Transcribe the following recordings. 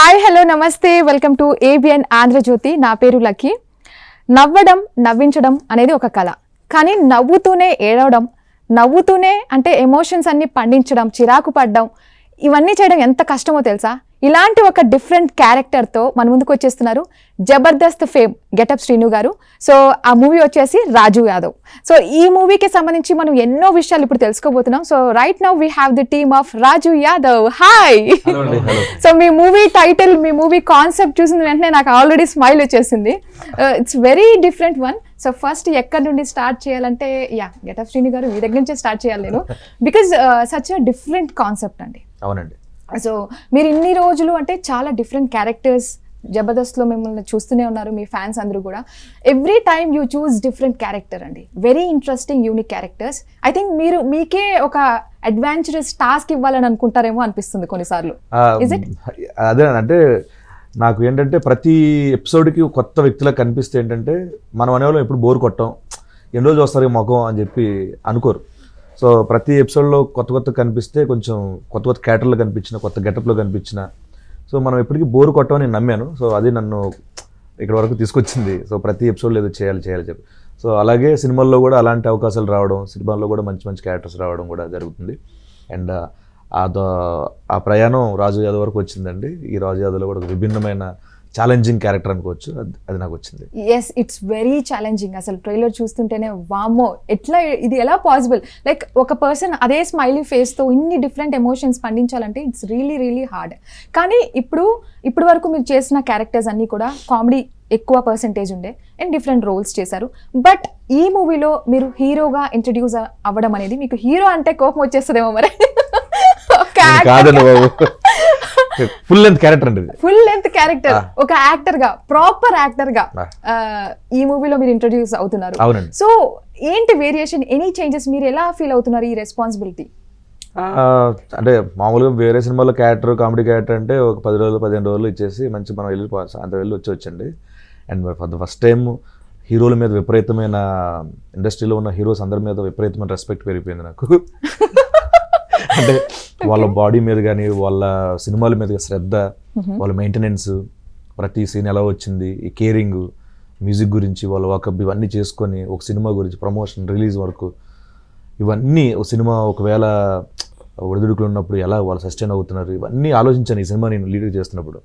Hi hello నమస్తే welcome to ABN Andhra Jyothi. నా పేరు లక్కీ. నవ్వడం నవ్వించడం అనేది ఒక కళ, కానీ నవ్వుతూనే ఏడవడం, నవ్వుతూనే అంటే ఎమోషన్స్ అన్ని పండించడం, చిరాకు పడడం, ఇవన్నీ చేయడం ఎంత కష్టమో తెలుసా? ఇలాంటి ఒక డిఫరెంట్ క్యారెక్టర్తో మన ముందుకు వచ్చేస్తున్నారు జబర్దస్త్ ఫేమ్ గెటప్ శ్రీను గారు. సో ఆ మూవీ వచ్చేసి రాజు యాదవ్. సో ఈ మూవీకి సంబంధించి మనం ఎన్నో విషయాలు ఇప్పుడు తెలుసుకోబోతున్నాం. So right now we have the team of Raju Yadav. Hi. So me movie title, me movie concept చూసిన వెంటనే నాకు ఆల్రెడీ స్మైల్ వచ్చేసింది. It's very different one. So first ఎక్కడి నుండి స్టార్ట్ చేయాలంటే గెటప్ శ్రీను గారు మీ దగ్గర నుంచే స్టార్ట్ చేయాలి నేను, because such a different concept అండి. అవునండి. సో మీరు ఇన్ని రోజులు అంటే చాలా డిఫరెంట్ క్యారెక్టర్స్ జబర్దస్త్లో మిమ్మల్ని చూస్తూనే ఉన్నారు, మీ ఫ్యాన్స్ అందరూ కూడా. Every time you choose different character అండి, very interesting unique characters. I think మీకే ఒక అడ్వెంచరస్ టాస్క్ ఇవ్వాలని అనుకుంటారేమో అనిపిస్తుంది కొన్నిసార్లు. అదే అంటే నాకు ఏంటంటే ప్రతి ఎపిసోడ్కి కొత్త వ్యక్తిలా కనిపిస్తే ఏంటంటే మనం అనేవాళ్ళం ఎప్పుడు బోర్ కొట్టాం, ఎన్ని రోజులు వస్తారు ఈ ముఖం అని చెప్పి అనుకోరు. సో ప్రతి ఎపిసోడ్లో కొత్త కనిపిస్తే కొంచెం కొత్త క్యారెక్టర్లో కనిపించిన, కొత్త గెటప్లో కనిపించిన, సో మనం ఎప్పటికీ బోర్ కొట్టమని నేను నమ్మాను. సో అది నన్ను ఇక్కడ వరకు తీసుకొచ్చింది. సో ప్రతి ఎపిసోడ్లో ఏదో చేయాలి చెప్పి, సో అలాగే సినిమాల్లో కూడా అలాంటి అవకాశాలు రావడం, సినిమాల్లో కూడా మంచి క్యారెక్టర్స్ రావడం కూడా జరుగుతుంది. అండ్ ఆ ప్రయాణం రాజు యాదవ్ వరకు వచ్చిందండి. ఈ రాజు యాదవ్లో కూడా ఒక విభిన్నమైన ఛాలెంజింగ్ క్యారెక్టర్ అనుకోవచ్చు, అది నాకు వచ్చింది. Yes, it's very challenging. అసలు ట్రైలర్ చూస్తుంటేనే వామ్మో ఇది ఎలా పాసిబుల్, లైక్ ఒక పర్సన్ అదే స్మైలీ ఫేస్తో ఇన్ని డిఫరెంట్ ఎమోషన్స్ పండించాలంటే ఇట్స్ రియలీ హార్డ్. కానీ ఇప్పుడు వరకు మీరు చేసిన క్యారెక్టర్స్ అన్నీ కూడా కామెడీ ఎక్కువ పర్సెంటేజ్ ఉండే అండ్ డిఫరెంట్ రోల్స్ చేశారు. బట్ ఈ మూవీలో మీరు హీరోగా ఇంట్రడ్యూస్ అవ్వడం అనేది, మీకు హీరో అంటే కోపం వచ్చేస్తుందేమో మరి. ఫుల్ లెంత్ క్యారెక్టర్ అండి, ఫుల్ లెంత్ క్యారెక్టర్, ఒక యాక్టర్ గా, ప్రాపర్ యాక్టర్ గా ఈ మూవీలో మీరు ఇంట్రడ్యూస్ అవుతున్నారు. సో ఏంటి వేరియేషన్, ఎనీ చేంజెస్, మీరు ఎలా ఫీల్ అవుతున్నారు ఈ రెస్పాన్సిబిలిటీ? అంటే మామూలుగా వేరే సినిమాలో క్యారెక్టర్, కామెడీ క్యారెక్టర్ అంటే ఒక 10 రోజులు 15 రోజులు ఇచ్చేసి మంచి మనం వెళ్ళి వచ్చండి. And for the first time హీరోల మీద విపరీతమైన, ఇండస్ట్రీలో ఉన్న హీరోస్ అందరి మీద విపరీతమైన రెస్పెక్ట్ పెరిగిపోయింది నాకు. అంటే వాళ్ళ బాడీ మీద కానీ, వాళ్ళ సినిమాల మీద శ్రద్ధ, వాళ్ళ మెయింటెనెన్స్, ప్రతి సీన్ ఎలా వచ్చింది, ఈ కేరింగ్, మ్యూజిక్ గురించి వాళ్ళ వాకప్, ఇవన్నీ చేసుకొని ఒక సినిమా గురించి ప్రమోషన్, రిలీజ్ వరకు ఇవన్నీ, ఒక సినిమా ఒకవేళ ఒడిదుడుకులు ఉన్నప్పుడు ఎలా వాళ్ళు సస్టైన్ అవుతున్నారు, ఇవన్నీ ఆలోచించాను ఈ సినిమా నేను లీడ్ చేస్తున్నప్పుడు.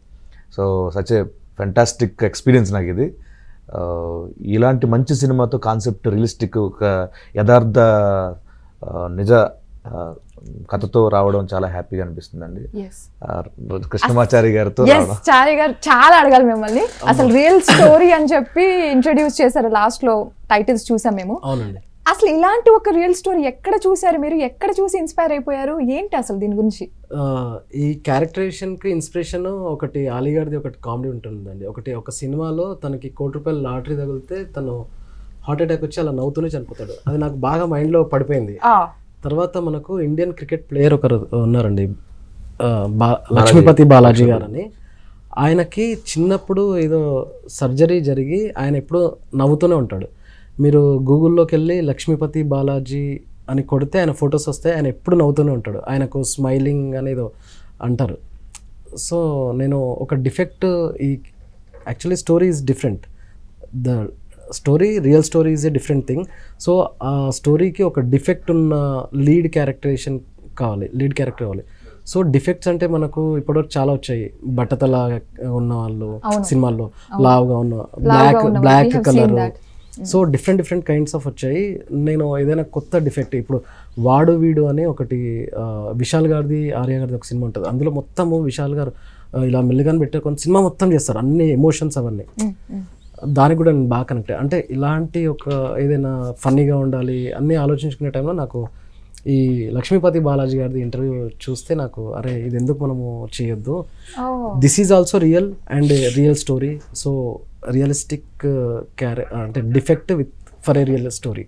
So such a fantastic experience నాకు ఇది. ఇలాంటి మంచి సినిమాతో కాన్సెప్ట్, రియలిస్టిక్, ఒక యథార్థ నిజ కథతో రావడం చాలా హ్యాపీగా అనిపిస్తుందండి. కృష్ణమాచారి గారితో చాలా అడగాలి మిమ్మల్ని. అసలు రియల్ స్టోరీ అని చెప్పి ఇంట్రడ్యూస్ చేశారు లాస్ట్ లో, టైటిల్స్ చూసాం మేము. అసలు ఇలాంటి ఒక రియల్ స్టోరీ ఎక్కడ చూసారు మీరు, ఎక్కడ చూసి ఇన్స్పైర్ అయిపోయారు, ఏంటి అసలు దీని గురించి? ఈ క్యారెక్టరైజేషన్ కి ఇన్స్పిరేషన్ ఒకటి అలీగారిది ఒకటి కామెడీ ఉంటుందండి. ఒక సినిమాలో తనకి ₹1,00,00,000 లాటరీ తగిలితే తను హార్ట్ అటాక్ వచ్చి అలా నవ్వుతూనే చనిపోతాడు. అది నాకు బాగా మైండ్ లో పడిపోయింది. తర్వాత మనకు ఇండియన్ క్రికెట్ ప్లేయర్ ఒకరు ఉన్నారండి, లక్ష్మీపతి బాలాజీ గారు అని. ఆయనకి చిన్నప్పుడు ఏదో సర్జరీ జరిగి ఆయన ఎప్పుడు నవ్వుతూనే ఉంటాడు. మీరు గూగుల్లోకి వెళ్ళి లక్ష్మీపతి బాలాజీ అని కొడితే ఆయన ఫొటోస్ వస్తాయి. ఆయన ఎప్పుడు నవ్వుతూనే ఉంటాడు, ఆయనకు స్మైలింగ్ అనేదో అంటారు. సో నేను ఒక డిఫెక్ట్, ఈ actually story is different, the story, real story is a different thing. So ఆ స్టోరీకి ఒక డిఫెక్ట్ ఉన్న లీడ్ క్యారెక్టర్ కావాలి. సో డిఫెక్ట్స్ అంటే మనకు ఇప్పటివరకు చాలా వచ్చాయి. బట్టతల ఉన్న వాళ్ళు సినిమాల్లో, లావుగా ఉన్న, black colour, so different kinds of వచ్చాయి. నేను ఏదైనా కొత్త డిఫెక్ట్, ఇప్పుడు వాడు వీడు అని ఒకటి విశాల్ గారిది, ఆర్య గారిది ఒక సినిమా ఉంటుంది. అందులో మొత్తము విశాల్ గారు ఇలా మెల్లిగాని పెట్టుకొని సినిమా మొత్తం చేస్తారు, అన్ని ఎమోషన్స్ అవన్నీ. దానికి కూడా నేను బాగా కనెక్ట్. అంటే ఇలాంటి ఒక ఏదైనా ఫన్నీగా ఉండాలి అన్నీ ఆలోచించుకునే టైంలో నాకు ఈ లక్ష్మీపతి బాలాజీ గారిది ఇంటర్వ్యూ చూస్తే నాకు అరే ఇది ఎందుకు మనము చేయొద్దు, this is also real and real story. So realistic అంటే defect with for a real story,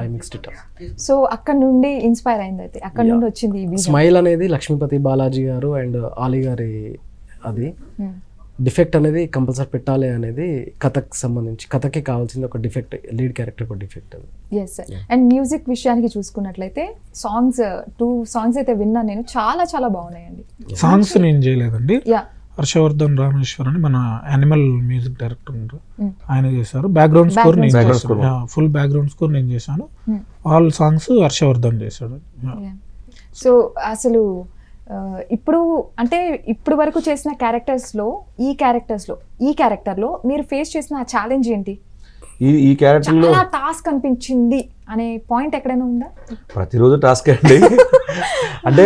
I mixed it up. So అక్కడ నుండి ఇన్స్పైర్ అయింది, అయితే అక్కడ నుండి వచ్చింది స్మైల్ అనేది లక్ష్మీపతి బాలాజీ గారు అండ్ ఆలీ గారి. అది డిఫెక్ట్ అనేది కంపల్సరీ పెట్టాలి అనేది కథకి సంబంధించి, కథకి కావాల్సింది ఒక డిఫెక్ట్, లీడ్ క్యారెక్టర్ ఒక డిఫెక్ట్ అది. Yes sir. అండ్ మ్యూజిక్ విషయానికి చూసుకున్నట్లయితే సాంగ్స్ 2 సాంగ్స్ అయితే విన్నాను నేను, చాలా బాగున్నాయండి. సాంగ్స్ నేను చేయలేదండి, హర్షవర్ధన్ రామేశ్వర్ అని మన యానిమల్ మ్యూజిక్ డైరెక్టర్ ఉన్నారు, ఆయన చేశారు. బ్యాక్గ్రౌండ్ స్కోర్ నేను చేశాను, ఫుల్ బ్యాక్గ్రౌండ్ స్కోర్ నేను చేశాను. ఆల్ సాంగ్స్ హర్షవర్ధన్ చేశాడు. సో అసలు ఇప్పుడు అంటే ఇప్పుడు వరకు చేసిన క్యారెక్టర్స్లో ఈ క్యారెక్టర్లో మీరు ఫేస్ చేసిన ఛాలెంజ్ ఏంటి? ఈ క్యారెక్టర్లో చాలా టాస్క్ అనిపించింది అనే పాయింట్ ఎక్కడైనా ఉందా? ప్రతిరోజు టాస్క్ అండి. అంటే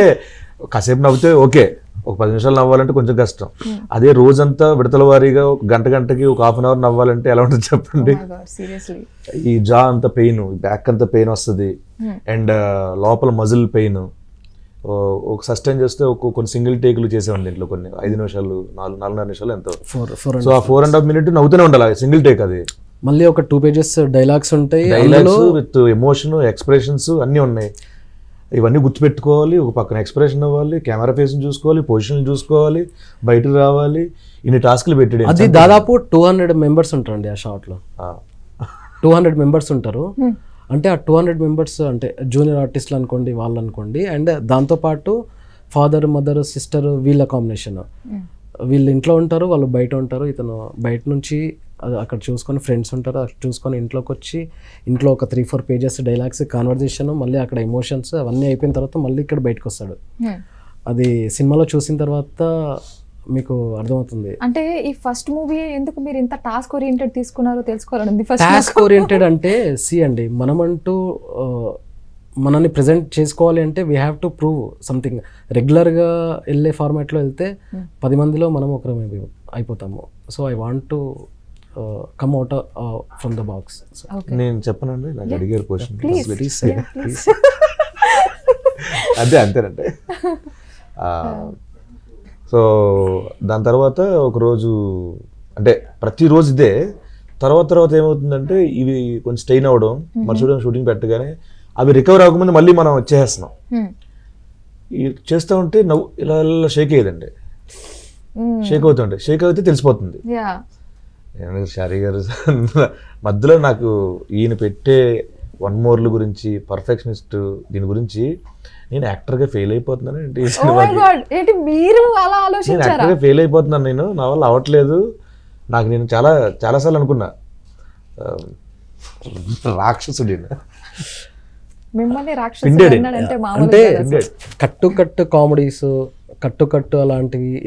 కాసేపు నవ్వుతే ఓకే, ఒక 10 నిమిషాలు నవ్వాలంటే కొంచెం కష్టం. అదే రోజంతా విడతల వారీగా ఒక గంటకి ఒక హాఫ్ అన్ అవర్ నవ్వాలంటే ఎలా ఉంటుంది చెప్పండి. సీరియస్లీ ఈ జా అంత పెయిన్, బ్యాక్ అంత పెయిన్ వస్తుంది, అండ్ లోపల మజిల్ పెయిన్. ఒక సస్టైన్ చేస్తే కొన్ని సింగిల్ టేకులు చేసేవాడి దీంట్లో, కొన్ని 5 నిమిషాలు 4.5 నిమిషాలు ఎంతో. సో ఆ 4.5 minutes నవ్వుతూనే ఉండాలి, సింగిల్ టేక్ అది. మళ్ళీ ఒక 2 pages డైలాగ్స్ ఉంటాయి, డైలాగ్స్ విత్ ఎమోషన్, ఎక్స్ప్రెషన్స్ అన్నీ ఉన్నాయి. ఇవన్నీ గుర్తుపెట్టుకోవాలి, ఒక పక్కన ఎక్స్ప్రెషన్ అవ్వాలి, కెమెరా ఫేస్ని చూసుకోవాలి, పొజిషన్ చూసుకోవాలి, బయటకు రావాలి, ఇన్ని టాస్క్లు పెట్టాడు. అది దాదాపు 200 members ఉంటారండి ఆ షాట్లో. 200 members ఉంటారు. అంటే ఆ 200 members అంటే జూనియర్ ఆర్టిస్టులు అనుకోండి, వాళ్ళు అనుకోండి, అండ్ దాంతోపాటు ఫాదర్, మదర్, సిస్టర్, వీళ్ళ కాంబినేషన్. వీళ్ళు ఇంట్లో ఉంటారు, వాళ్ళు బయట ఉంటారు. ఇతను బయట నుంచి అక్కడ చూసుకొని ఫ్రెండ్స్ ఉంటారు, అక్కడ చూసుకొని ఇంట్లోకి వచ్చి ఇంట్లో ఒక 3-4 pages డైలాగ్స్, కాన్వర్జేషన్, మళ్ళీ అక్కడ ఎమోషన్స్ అవన్నీ అయిపోయిన తర్వాత మళ్ళీ ఇక్కడ బయటకు వస్తాడు. అది సినిమాలో చూసిన తర్వాత మీకు అర్థమవుతుంది. అంటే ఈ ఫస్ట్ మూవీ ఎందుకు మీరు ఇంత టాస్క్ ఓరియంటెడ్ తీసుకున్నారో తెలుసుకోవాలండి. టాస్క్ ఓరియంటెడ్ అంటే అండి, మనమంటూ మనల్ని ప్రజెంట్ చేసుకోవాలి అంటే we have to prove something. రెగ్యులర్గా వెళ్ళే ఫార్మాట్లో వెళ్తే 10 మందిలో మనం ఒకరం అయిపోతాము. So I want to come out from the box. నేను చెప్పనండి, నాకు అడిగారు క్వశ్చన్. అదే అంతేనంటే. సో దాని తర్వాత ఒకరోజు అంటే ప్రతిరోజు ఇదే. తర్వాత ఏమవుతుందంటే ఇవి కొంచెం స్టెయిన్ అవ్వడం, మరుసటి షూటింగ్ పెట్టగానే అవి రికవర్ అవ్వకముందు మళ్ళీ మనం వచ్చేస్తున్నాం. చేస్తూ ఉంటే నవ్వు ఇలా షేక్ అయ్యేదండి, షేక్ అవుతే తెలిసిపోతుంది. షారీ గారు మధ్యలో నాకు ఈయన పెట్టే 1 more గురించి, పర్ఫెక్షనిస్ట్, దీని గురించి నేను యాక్టర్గా ఫెయిల్ అయిపోతున్నాను ఏంటి, నేను యాక్టర్గా ఫెయిల్ అయిపోతున్నాను, నేను నా వల్ల అవ్వట్లేదు. నాకు నేను చాలాసార్లు అనుకున్నా రాక్షసుడి అంటే కట్టు కామెడీస్, కట్టు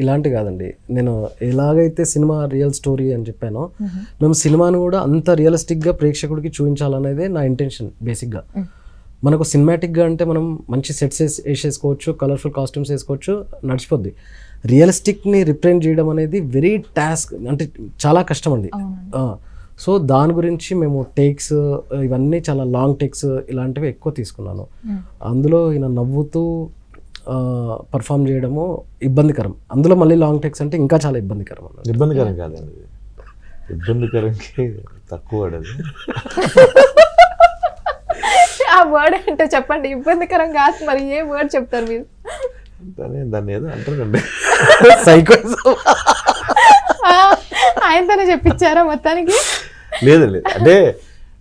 ఇలాంటివి కాదండి. నేను ఎలాగైతే సినిమా రియల్ స్టోరీ అని చెప్పానో, మేము సినిమాను కూడా అంత రియలిస్టిక్గా ప్రేక్షకుడికి చూపించాలనేదే నా ఇంటెన్షన్ బేసిక్గా. మనకు సినిమాటిక్గా అంటే మనం మంచి సెట్స్ వేసేసుకోవచ్చు, కలర్ఫుల్ కాస్ట్యూమ్స్ వేసుకోవచ్చు, నడిచిపోద్ది. రియలిస్టిక్ని రిప్రజెంట్ చేయడం అనేది వెరీ టాస్క్, అంటే చాలా కష్టం అండి. సో దాని గురించి మేము టేక్స్ ఇవన్నీ చాలా లాంగ్ టేక్స్ ఇలాంటివి ఎక్కువ తీసుకున్నాను. అందులో ఈయన నవ్వుతూ పర్ఫామ్ చేయడము ఇబ్బందికరం. అందులో మళ్ళీ లాంగ్ టేక్స్ అంటే ఇంకా చాలా ఇబ్బందికరం. ఇబ్బందికరం కాదండి, ఇబ్బందికరంకి తక్కువ పడదు. ఆ వర్డ్ అంటే చెప్పండి, ఇబ్బందికరం కాదు మరి ఏ వర్డ్ చెప్తారు మీరు? దాన్ని ఏదో అంటారండి, సైకోయిజం. ఆయనతోనే చెప్పించారా మొత్తానికి? లేదు అంటే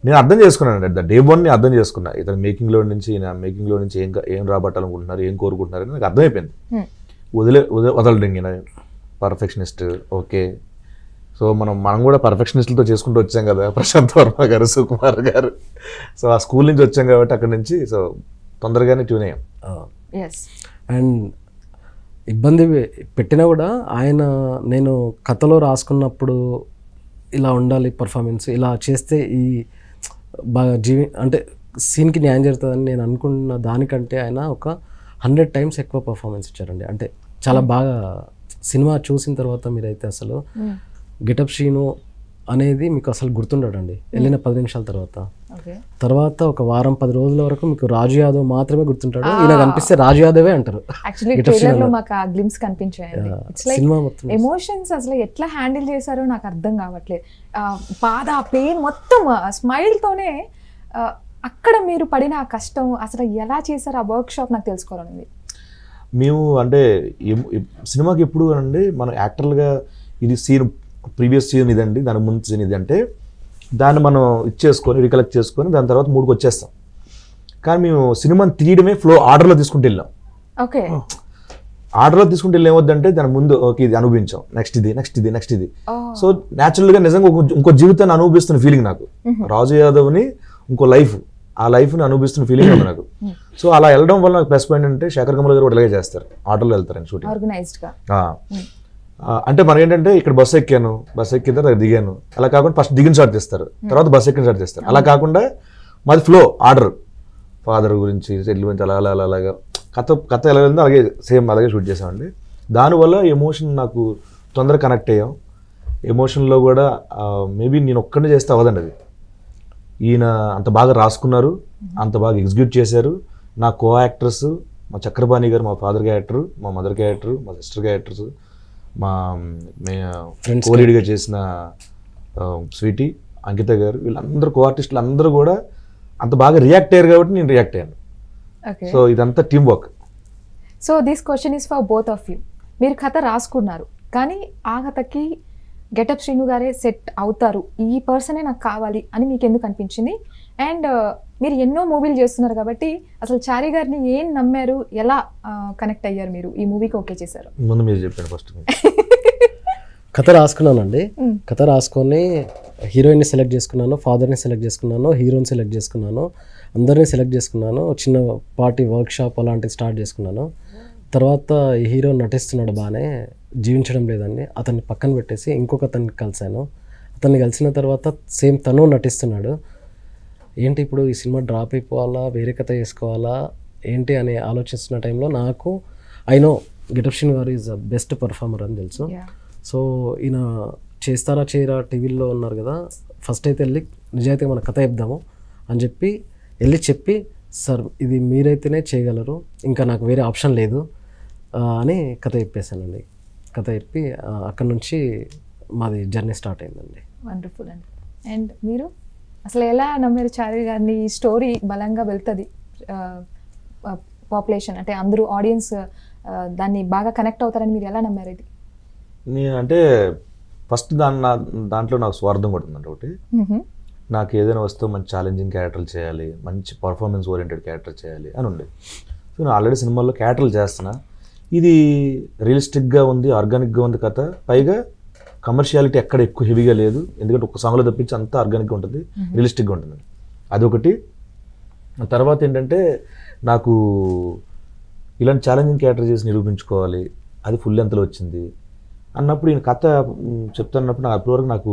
నేను అర్థం చేసుకున్నాను, డే 1 అర్థం చేసుకున్నా. ఇతను మేకింగ్లో నుంచి ఏం రాబట్టాలనుకుంటున్నారు, ఏం కోరుకుంటున్నారు అని నాకు అర్థమైపోయింది. వదలడం ఈయన పర్ఫెక్షనిస్ట్. ఓకే, సో మనం కూడా పర్ఫెక్షనిస్టులతో చేసుకుంటూ వచ్చాం కదా, ప్రశాంత్ వర్మ గారు, సుకుమార్ గారు. సో ఆ స్కూల్ నుంచి వచ్చాం కాబట్టి అక్కడి నుంచి సో తొందరగానే ట్యూన్ అయ్యాం. అండ్ ఇబ్బంది పెట్టినా కూడా నేను కథలో రాసుకున్నప్పుడు ఇలా ఉండాలి పర్ఫార్మెన్స్, ఇలా చేస్తే ఈ బాగా అంటే సీన్కి న్యాయం జరుగుతుందని నేను అనుకున్న దానికంటే ఆయన ఒక 100 times ఎక్కువ పర్ఫార్మెన్స్ ఇచ్చారండి. అంటే చాలా బాగా సినిమా చూసిన తర్వాత మీరైతే అసలు గెటప్ శ్రీను అనేది మీకు అసలు గుర్తుండడండి. వెళ్ళిన 10 నిమిషాల తర్వాత ఒక వారం 10 రోజుల వరకు మీకు రాజు యాదవ్ మాత్రమే గుర్తుంటాడు. ఈయన కనిపిస్తే రాజు యాదవే అంటారు. సినిమా మొత్తం ఎమోషన్స్ అసలు ఎట్లా హ్యాండిల్ చేశారో నాకు అర్థం కావట్లేదు. బాధ, పెయిన్ మొత్తం స్మైల్ తోనే. అక్కడ మీరు పడిన ఆ కష్టం అసలు ఎలా చేశారు ఆ వర్క్ షాప్ నాకు తెలుసుకోవాలండి. మేము అంటే సినిమాకి ఎప్పుడు అండి మనం యాక్టర్లుగా ఇది సీన్, ప్రీవియస్ సీన్ ఇదండి, దాని ముందు సీన్ ఇది అంటే దాన్ని మనం ఇచ్చేసుకొని రికలెక్ట్ చేసుకొని దాని తర్వాత 3కి వచ్చేస్తాం. కానీ మేము సినిమాని తీయడమే ఫ్లో ఆర్డర్లో తీసుకుంటూ వెళ్ళాం. ఓకే, ఆర్డర్లో తీసుకుంటే ఏమవుద్దంటే దాని ముందు ఓకే ఇది అనుభవించాం, నెక్స్ట్ ఇది నెక్స్ట్ ఇది నెక్స్ట్ ఇది. Oh. సో న్యాచురల్గా నిజంగా ఇంకో జీవితాన్ని అనుభవిస్తున్న ఫీలింగ్ నాకు. రాజు యాదవ్ని ఇంకో లైఫ్, ఆ లైఫ్ని అనుభవిస్తున్న ఫీలింగ్ ఉంది నాకు. సో అలా వెళ్ళడం వల్ల నాకు ప్లస్ పాయింట్ అంటే శేఖర్ కమల్ గారు కూడా ఇలాగే చేస్తారు, ఆర్డర్లో వెళ్తారని షూటింగ్. ఆర్గనైజ్డ్ గా. అంటే మనకి ఏంటంటే ఇక్కడ బస్సు ఎక్కిన తర్వాత దిగాను, అలా కాకుండా ఫస్ట్ దిగిన షాట్ తీస్తారు, తర్వాత బస్సు ఎక్కిన షాట్ తీస్తారు. అలా కాకుండా మాది ఫ్లో ఆర్డర్, ఫాదర్ గురించి సెటిల్ గురించి అలా అలా అలాగా కథ ఎలా ఉందో అలాగే సేమ్ అలాగే షూట్ చేసామండి. దానివల్ల ఎమోషన్ నాకు తొందరగా కనెక్ట్ అయ్యాం. ఎమోషన్లో కూడా మేబీ నేను ఒక్కడినే చేస్తే అవ్వదండి అది. ఈయన అంత బాగా రాసుకున్నారు, అంత బాగా ఎగ్జిక్యూట్ చేశారు. నా కో యాక్టర్స్ మా చక్రపాణి గారు, మా ఫాదర్ క్యారెక్టర్, మా మదర్ క్యారెక్టర్, మా సిస్టర్ క్యారెక్టర్స్, మా కోలీడ్గా చేసిన స్వీటీ, అంకిత గారు, వీళ్ళందరూ కో ఆర్టిస్టులు అందరూ కూడా అంత బాగా రియాక్ట్ అయ్యారు కాబట్టి నేను రియాక్ట్ అయ్యాను. ఓకే. సో ఇదంతా team work. So this question is for both of you. మీరు కథ రాసుకున్నారు, కానీ ఆ కథకి గెటప్ శ్రీను గారే సెట్ అవుతారు, ఈ పర్సనే నాకు కావాలి అని మీకు ఎందుకు అనిపించింది? అండ్ మీరు ఎన్నో మూవీలు చేస్తున్నారు కాబట్టి అసలు చారి గారిని ఏం నమ్మారు, ఎలా కనెక్ట్ అయ్యారు మీరు ఈ మూవీకి ఓకే చేశారు? ముందు మీరు చెప్పండి ఫస్ట్. కథ రాసుకున్నానండి. కథ రాసుకొని హీరోయిన్ని సెలెక్ట్ చేసుకున్నాను, ఫాదర్ని సెలెక్ట్ చేసుకున్నాను, హీరోని సెలెక్ట్ చేసుకున్నాను, అందరినీ సెలెక్ట్ చేసుకున్నాను. చిన్న పార్టీ వర్క్షాప్ అలాంటివి స్టార్ట్ చేసుకున్నాను. తర్వాత ఈ హీరో నటిస్తున్నాడు బాగానే, జీవించడం లేదండి, అతన్ని పక్కన పెట్టేసి ఇంకొక అతన్ని కలిశాను. అతన్ని కలిసిన తర్వాత సేమ్ తను నటిస్తున్నాడు. ఏంటి ఇప్పుడు ఈ సినిమా డ్రాప్ అయిపోవాలా, వేరే కథ చేసుకోవాలా ఏంటి అని ఆలోచిస్తున్న టైంలో నాకు ఐ నో గెటప్ శ్రీను గారు ఈజ్ ద బెస్ట్ పర్ఫార్మర్ అని తెలుసు. సో ఈయన చేస్తారా చేయరా టీవీలో ఉన్నారు కదా, ఫస్ట్ అయితే వెళ్ళి నిజాయితీగా మన కథ చెప్దాము అని చెప్పి వెళ్ళి చెప్పి, సార్ ఇది మీరైతేనే చేయగలరు, ఇంకా నాకు వేరే ఆప్షన్ లేదు అని కథ చెప్పేశానండి. కథ చెప్పి అక్కడ నుంచి మాది జర్నీ స్టార్ట్ అయిందండి. వండర్ఫుల్ అండి. అండ్ మీరు అసలు ఎలా నమ్మారు చారి గారిని? ఈ స్టోరీ బలంగా వెళ్తుంది, పాపులేషన్ అంటే అందరూ ఆడియన్స్ దాన్ని బాగా కనెక్ట్ అవుతారని మీరు ఎలా నమ్మారు? ఇది నేను అంటే ఫస్ట్ దాంట్లో నాకు స్వార్థం కూడా ఉందండి. ఒకటి, నాకు ఏదైనా వస్తే మంచి ఛాలెంజింగ్ క్యారెక్టర్లు చేయాలి, మంచి పర్ఫార్మెన్స్ ఓరియంటెడ్ క్యారెక్టర్ చేయాలి అని ఉంది. సో నేను ఆల్రెడీ సినిమాల్లో క్యారెక్టర్లు చేస్తున్నా, ఇది రియలిస్టిక్గా ఉంది, ఆర్గానిక్గా ఉంది కథ, పైగా కమర్షియాలిటీ ఎక్కడ ఎక్కువ హెవీగా లేదు, ఎందుకంటే ఒక సాంగ్లో తప్పించి అంతా ఆర్గానిక్గా ఉంటుంది, రియలిస్టిక్గా ఉంటుంది. అదొకటి. తర్వాత ఏంటంటే నాకు ఇలాంటి ఛాలెంజింగ్ క్యారెక్టర్ చేసి నిరూపించుకోవాలి, అది ఫుల్ లెంత్లో వచ్చింది అన్నప్పుడు ఈయన కథ చెప్తున్నప్పుడు నాకు అప్పటివరకు నాకు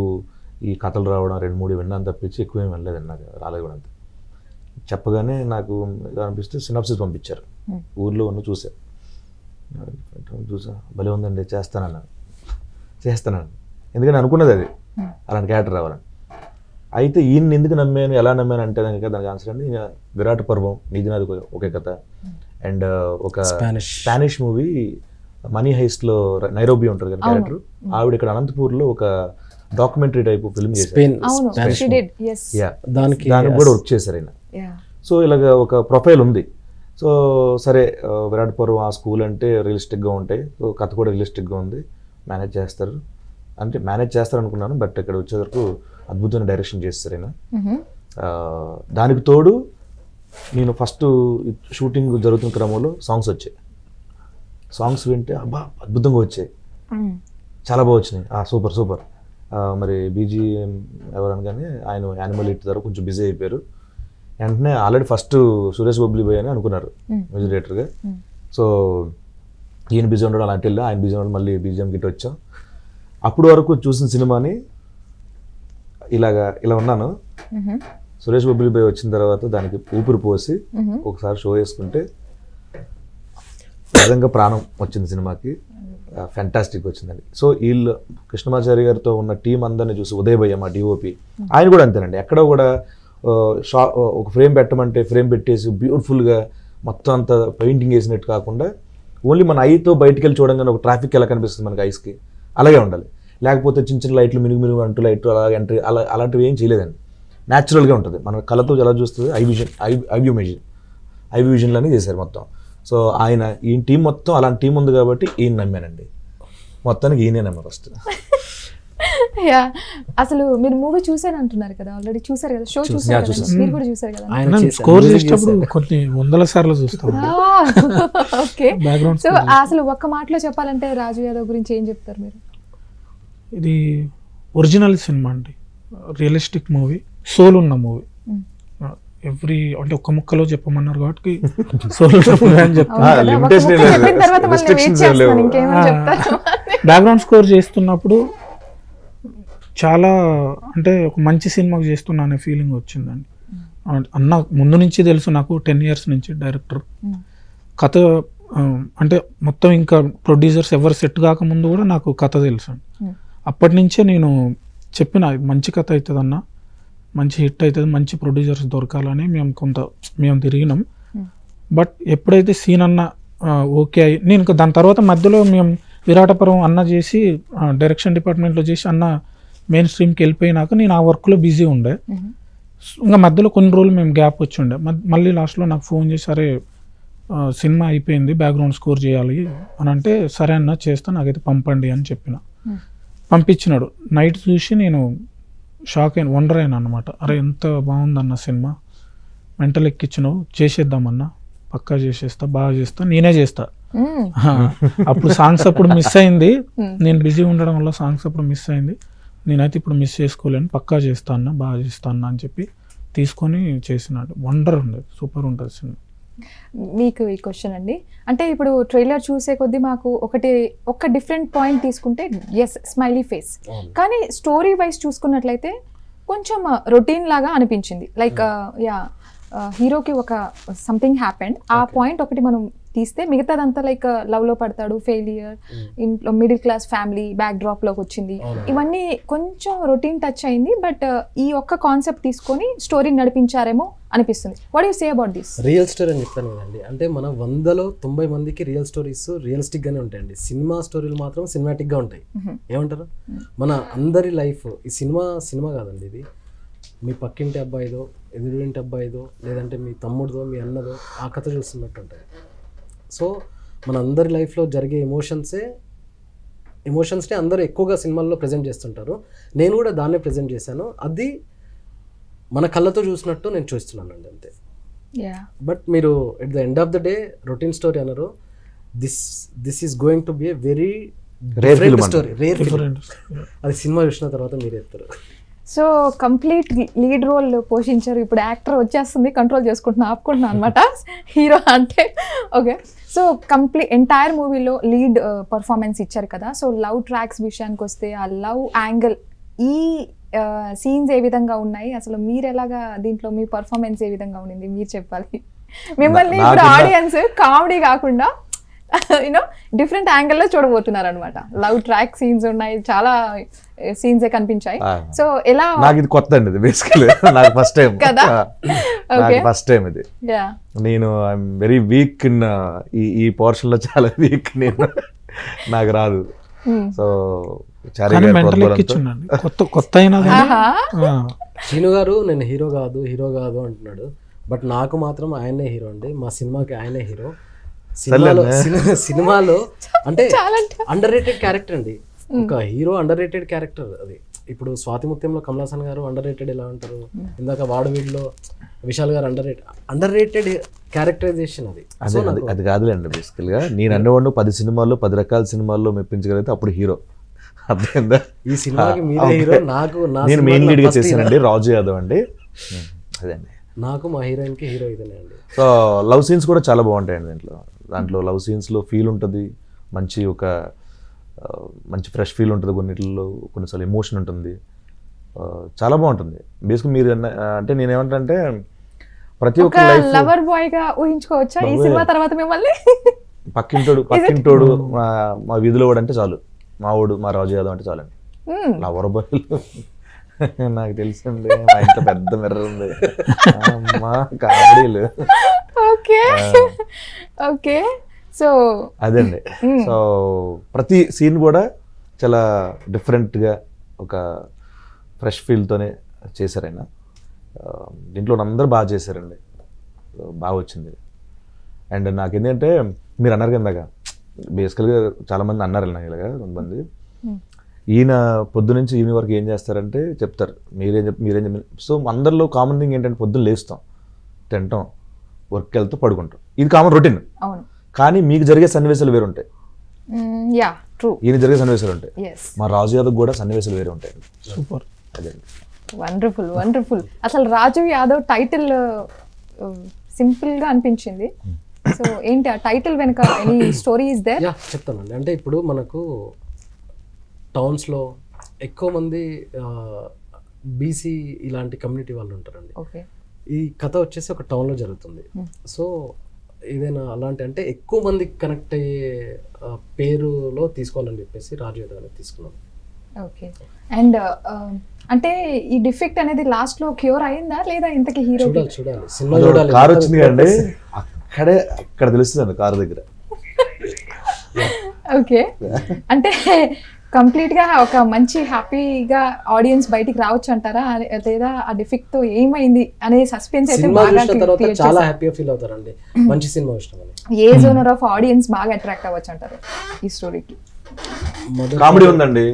ఈ కథలు రావడం 2-3 విన్నాను తప్పించి ఎక్కువ ఏమి వెళ్ళలేదండి, నాకు రాలేదు కూడా అంత. చెప్పగానే నాకు అనిపిస్తే సినాప్సిస్ పంపించారు, ఊర్లో ఉన్న చూసా భలే ఉందండి చేస్తానన్నాను, ఎందుకంటే అనుకున్నది అది అలాంటి క్యారెక్టర్ రావాలని. అయితే ఈయన ఎందుకు నమ్మాను, ఎలా నమ్మాను అంటే దానికి ఆన్సర్ అండి, విరాట్ పర్వం, నీది నాది ఒకే కథ, అండ్ ఒక స్పానిష్ మూవీ మనీ హైస్ట్లో నైరోబి ఉంటుంది కదా క్యారెక్టర్, ఆవిడ ఇక్కడ అనంతపూర్లో ఒక డాక్యుమెంటరీ టైప్ ఫిల్మ్ చేశారు, దానికి కూడా వర్క్ చేశారు ఆయన. సో ఇలాగ ఒక ప్రొఫైల్ ఉంది. సో సరే విరాట్ పర్వం ఆ స్కూల్ అంటే రియలిస్టిక్గా ఉంటాయి, సో కథ కూడా రియలిస్టిక్గా ఉంది, మేనేజ్ చేస్తారు అనుకున్నాను. బట్ ఇక్కడ వచ్చేవరకు అద్భుతమైన డైరెక్షన్ చేస్తారు ఆయన. దానికి తోడు నేను ఫస్ట్ షూటింగ్ జరుగుతున్న క్రమంలో సాంగ్స్ వింటే అబ్బా అద్భుతంగా వచ్చాయి, చాలా బాగా వచ్చినాయి, సూపర్. మరి బీజీఎం ఎవరు అనగానే ఆయన యానిమల్ హిట్ ద్వారా కొంచెం బిజీ అయిపోయారు. వెంటనే ఆల్రెడీ ఫస్ట్ సురేష్ బొబ్లీ బాయ్ అని అనుకున్నారు మ్యూజిక్ డైరెక్టర్గా. సో ఈయన బిజీ ఉండడం అలాంటి వెళ్ళి ఆయన బిజీ ఉండడం మళ్ళీ బీజీఎం గిట్ వచ్చాం. అప్పుడు వరకు చూసిన సినిమాని ఇలా ఉన్నాను. సురేష్ బొబ్లీ బాయ్ వచ్చిన తర్వాత దానికి ఊపిరి పోసి ఒకసారి షో వేసుకుంటే నిజంగా ప్రాణం వచ్చింది సినిమాకి, ఫ్యాంటాస్టిక్ వచ్చిందండి. సో వీళ్ళు కృష్ణమాచారి గారితో ఉన్న టీం అందరినీ చూసి, ఉదయ్ భయ్య మా డిఓపి ఆయన కూడా అంతేనండి, ఎక్కడ కూడా ఒక ఫ్రేమ్ పెట్టమంటే ఫ్రేమ్ పెట్టేసి బ్యూటిఫుల్గా మొత్తం అంతా పెయింటింగ్ వేసినట్టు కాకుండా ఓన్లీ మన ఐతో బయటికి వెళ్ళి చూడంగానే ఒక ట్రాఫిక్ ఎలా కనిపిస్తుంది మనకి ఐస్కి, అలాగే ఉండాలి. లేకపోతే చిన్న లైట్లు మినుగు అంటూ లైట్లు అలా ఎంట్రీ అలాంటివి ఏం చేయలేదండి, న్యాచురల్గా ఉంటుంది. మన కళ్ళతో ఎలా చూస్తుంది ఐ విజన్లోనే చేశారు మొత్తం. సో ఆయన ఈ టీం మొత్తం అలాంటి టీం ఉంది కాబట్టి ఈయన నమ్మానండి, మొత్తానికి ఈయనే నమ్మ ఫస్ట్. యా అసలు మీరు మూవీ చూసారు అంటున్నారు కదా, ఆల్రెడీ చూసారు కదా, షో చూసారు కదా, మీరు కూడా చూసారు కదా. ఆయన చేశారు, స్కోర్ music చేసేటప్పుడు చేశారు. కొన్ని వందల సార్లు చూస్తాం. ఓకే, బ్యాక్గ్రౌండ్ సో అసలు ఒక్క మాటలో చెప్పాలంటే రాజు యాదవ్ గురించి ఏం చెప్తారు మీరు? ఇది ఒరిజినల్ సినిమా అండి, రియలిస్టిక్ మూవీ, సోల్ ఉన్న మూవీ. ఎవ్రీ అంటే ఒక్క ముక్కలో చెప్పమన్నారు కాబట్టి సోల్ ఉన్న మూవీ అని చెప్తాను. అవును కదా, ఒక limitation ముక్క లేదు, చెప్పిన తర్వాత మళ్ళీ వెయిట్ restrictions ఏం లేవు. చేస్తాను ఇంకేమని చెప్తారు. బ్యాక్గ్రౌండ్ స్కోర్ చేస్తున్నప్పుడు చాలా అంటే ఒక మంచి సినిమాకి చేస్తున్నా అనే ఫీలింగ్ వచ్చిందండి. అన్న ముందు నుంచి తెలుసు నాకు, 10 years నుంచి డైరెక్టర్. కథ అంటే మొత్తం ఇంకా ప్రొడ్యూసర్స్ ఎవరు సెట్ కాకముందు కూడా నాకు కథ తెలుసు. అప్పటి నుంచే నేను చెప్పిన మంచి కథ అవుతుంది అన్న, మంచి హిట్ అవుతుంది, మంచి ప్రొడ్యూసర్స్ దొరకాలని మేము తిరిగినాం. బట్ ఎప్పుడైతే సీన్ అన్న ఓకే అయ్యి, నేను ఇంకా దాని తర్వాత మధ్యలో మేము విరాటపురం అన్న చేసి డైరెక్షన్ డిపార్ట్మెంట్లో చేసి అన్న మెయిన్ స్ట్రీమ్కి వెళ్ళిపోయినాక నేను ఆ వర్క్లో బిజీ ఉండే. ఇంకా మధ్యలో కొన్ని రోజులు మేము గ్యాప్ వచ్చి ఉండే. మళ్ళీ లాస్ట్లో నాకు ఫోన్ చేసి సరే సినిమా అయిపోయింది, బ్యాక్గ్రౌండ్ స్కోర్ చేయాలి అని అంటే, సరే అన్న చేస్తా, నాకైతే పంపండి అని చెప్పిన. పంపించినాడు. నైట్ చూసి నేను షాక్ అయిన, వండర్ అయినా అనమాట. అరే ఎంత బాగుందన్న సినిమా, మెంటల్ ఎక్కిచ్చినావు, చేసేద్దామన్నా, పక్కా చేసేస్తా, బాగా చేస్తా, నేనే చేస్తా. అప్పుడు సాంగ్స్ అప్పుడు మిస్ అయింది, నేను బిజీ ఉండడం వల్ల సాంగ్స్ అప్పుడు మిస్ అయింది. నేనైతే ఇప్పుడు మిస్ చేసుకోలేను, పక్కా చేస్తా అన్న, బాగా చేస్తా అన్న అని చెప్పి తీసుకొని చేసినాడు. వండర్ ఉండేది, సూపర్ ఉంటుంది సినిమా. మీకు ఈ క్వశ్చన్ అండి, అంటే ఇప్పుడు ట్రైలర్ చూసే కొద్దీ మాకు ఒక డిఫరెంట్ పాయింట్ తీసుకుంటే ఎస్ స్మైలీ ఫేస్, కానీ స్టోరీ వైజ్ చూసుకున్నట్లయితే కొంచెం రొటీన్ లాగా అనిపించింది. లైక్ హీరోకి ఒక సంథింగ్ హ్యాపెండ్, ఆ పాయింట్ ఒకటి మనం తీస్తే మిగతాదంతా లైక్ లవ్లో పడతాడు, ఫెయిలియర్, ఇంట్లో మిడిల్ క్లాస్ ఫ్యామిలీ బ్యాక్ డ్రాప్లోకి వచ్చింది, ఇవన్నీ కొంచెం రొటీన్ టచ్ అయింది. బట్ ఈ ఒక్క కాన్సెప్ట్ తీసుకొని స్టోరీ నడిపించారేమో అనిపిస్తుంది. What you say about this? Real story అని చెప్తాను కదండి, అంటే మన 100లో 90 మందికి రియల్ స్టోరీస్ రియలిస్టిక్ గానే ఉంటాయండి. సినిమా స్టోరీలు మాత్రం సినిమాటిక్ గా ఉంటాయి. ఏమంటారు? మన అందరి లైఫ్ ఈ సినిమా కాదండి, ఇది మీ పక్కింటి అబ్బాయిదో, ఎదురింటి అబ్బాయిదో, లేదంటే మీ తమ్ముడిదో, మీ అన్నదో ఆ కథ చూస్తున్నట్టు ఉంటాయి. సో మన అందరి లైఫ్లో జరిగే ఎమోషన్స్ని అందరూ ఎక్కువగా సినిమాల్లో ప్రజెంట్ చేస్తుంటారు. నేను కూడా దాన్నే ప్రజెంట్ చేశాను. అది మన కళ్ళతో చూసినట్టు నేను చూస్తున్నానండి, అంతే. బట్ మీరు at the end of the day routine story అన్నారు, this is going to be a very different story, rare film. అది సినిమా చూసిన తర్వాత మీరు చెప్తారు. సో కంప్లీట్ లీడ్ రోల్ పోషించారు. ఇప్పుడు యాక్టర్ వచ్చేస్తుంది, కంట్రోల్ ఆపుకుంటున్నా అనమాట హీరో అంటే. ఓకే, సో కంప్లీట్ ఎంటైర్ మూవీలో లీడ్ పర్ఫార్మెన్స్ ఇచ్చారు కదా. సో లవ్ ట్రాక్స్ విషయానికి వస్తే, ఆ లవ్ యాంగిల్, ఈ సీన్స్ ఏ విధంగా ఉన్నాయి, అసలు మీరు ఎలాగా దీంట్లో మీ పర్ఫార్మెన్స్ ఏ విధంగా ఉండింది మీరు చెప్పాలి. మిమ్మల్ని ఇప్పుడు ఆడియన్స్ కామెడీ కాకుండా యూనో డిఫరెంట్ యాంగిల్లో చూడబోతున్నారు అనమాట. లవ్ ట్రాక్ సీన్స్ ఉన్నాయి, చాలా సీన్స్ కనిపించాయి. సో ఎలా, నాకు ఇది కొత్త అండి, ఇది బేసికలీ నాకు ఫస్ట్ టైం కదా. ఫస్ట్ టైం ఇది. నేను ఐఎమ్ వెరీ వీక్ ఇన్ ఈ పోర్షన్ లో, చాలా వీక్ నేను, నాకు రాదు. సో కొత్త అయినా శ్రీను గారు నేను హీరో కాదు అంటున్నాడు, బట్ నాకు మాత్రం ఆయనే హీరో అండి. మా సినిమాకి ఆయనే హీరో. సినిమాలో అంటే అండర్ రేటెడ్ క్యారెక్టర్ అండి, ఒక హీరో అండర్ రేటెడ్ క్యారెక్టర్. అది ఇప్పుడు స్వాతిముత్యంలో కమల్ హాసన్ గారు అండర్ రేటెడ్ ఎలా ఉంటారు, ఇందాక వాడవీడిలో విశాల్ గారు అండర్ రేటెడ్ క్యారెక్టరైజేషన్. అది కాదులేండి, బేసికల్ గా నేను అన్నవాడు 10 సినిమాల్లో 10 రకాల సినిమాల్లో మెప్పించగలిగితే అప్పుడు హీరో. అర్థమైందా? ఈ సినిమాకి మీరే హీరో, నాకు నేను మెయిన్ లీడ్ గా చేశానండి, రాజు యాదవ్ అండి. అదండి, నాకు మా హీరోయిన్ కి హీరో ఇదేనే అండి. సో లవ్ సీన్స్ కూడా చాలా బాగుంటాయండి దాంట్లో లవ్ సీన్స్లో ఫీల్ ఉంటుంది, మంచి ఫ్రెష్ ఫీల్ ఉంటుంది, కొన్నిటిలో కొన్నిసార్లు ఎమోషన్ ఉంటుంది, చాలా బాగుంటుంది. బేసిక్గా మీరు అంటే నేనేమంటే ప్రతి ఒక్క లవర్ బాయ్ గా ఊహించుకోవచ్చా ఈ సినిమా తర్వాత మిమ్మల్ని? పక్కింటోడు మా వీధిలో వాడు అంటే చాలు, మా రాజు యాదవ్ అంటే చాలండి. లవర్ బాయ్ నాకు తెలుసండి, మా ఇంట్లో పెద్ద మిర్రర్ ఉంది, మా కామెడీలు. ఓకే, సో అదండి. సో ప్రతి సీన్ కూడా చాలా డిఫరెంట్గా ఒక ఫ్రెష్ ఫీల్తోనే చేశారు ఆయన. దీంట్లో అందరూ బాగా చేశారండి, బాగా వచ్చింది. అండ్ నాకు ఏంటంటే మీరు అన్నారు కిందాక, బేసికల్గా చాలామంది అన్నారు ఇలాగా కొంతమంది, ఈయన పొద్దు నుంచి ఈవినింగ్ వరకు ఏం చేస్తారంటే చెప్తారు, మీరేం సో అందరిలో కామన్ థింగ్ ఏంటంటే పొద్దున్న లేస్తాం, తింటాం, వర్క్కి వెళ్తూ పడుకుంటాం, ఇది కామన్ రొటీన్. అవును. కానీ మీకు జరిగే సన్నివేశాలు వేరు ఉంటాయి, యా ట్రూ. ఈయన జరిగే సన్నివేశాలు ఉంటాయి, ఎస్, మా రాజు యాదవ్ కూడా సన్నివేశాలు వేరే ఉంటాయి. సూపర్. అదే వండర్ఫుల్ వండర్ఫుల్. అసలు రాజు యాదవ్ టైటిల్ సింపుల్ గా అనిపించింది. సో ఏంటి ఆ టైటిల్ వెనక any story is there? Yeah చెప్తానండి. అంటే ఇప్పుడు మనకు టౌన్స్లో ఎక్కువ మంది బీసీ ఇలాంటి కమ్యూనిటీ వాళ్ళు ఉంటారండి. ఓకే. ఈ కథ వచ్చేసి ఒక టౌన్లో జరుగుతుంది. సో ఏదైనా అలాంటి అంటే ఎక్కువ మంది కనెక్ట్ అయ్యే పేరులో తీసుకోవాలని చెప్పేసి రాజు యాదవ్ అనేది తీసుకున్నాం. ఓకే. అండ్ అంటే ఈ డిఫెక్ట్ అనేది లాస్ట్ లో క్యూర్ అయిందా లేదా ఇంతకి హీరో? చూడాలి సినిమా చూడాలి. కార్ వచ్చింది కదండి, అక్కడ తెలుస్తుంది కారు దగ్గర. ఓకే. అంటే కంప్లీట్ గా ఒక మంచి హ్యాపీగా ఆడియన్స్ బయటికి రావచ్చు అంటారా, లేదా ఆ డిఫెక్ట్ తో ఏమైంది అనే సస్పెన్స్ అయితే సినిమా బాగా చూసిన తర్వాత create చాలా చేశారు. హ్యాపీగా ఫీల్ అవుతారండి. మంచి సినిమా ఇష్టం అని. ఏ జోనర్ ఆఫ్ ఆడియన్స్ బాగా అట్రాక్ట్ అవ్వచ్చు అంటారు ఈ స్టోరీకి? కామెడీ ఉందండి.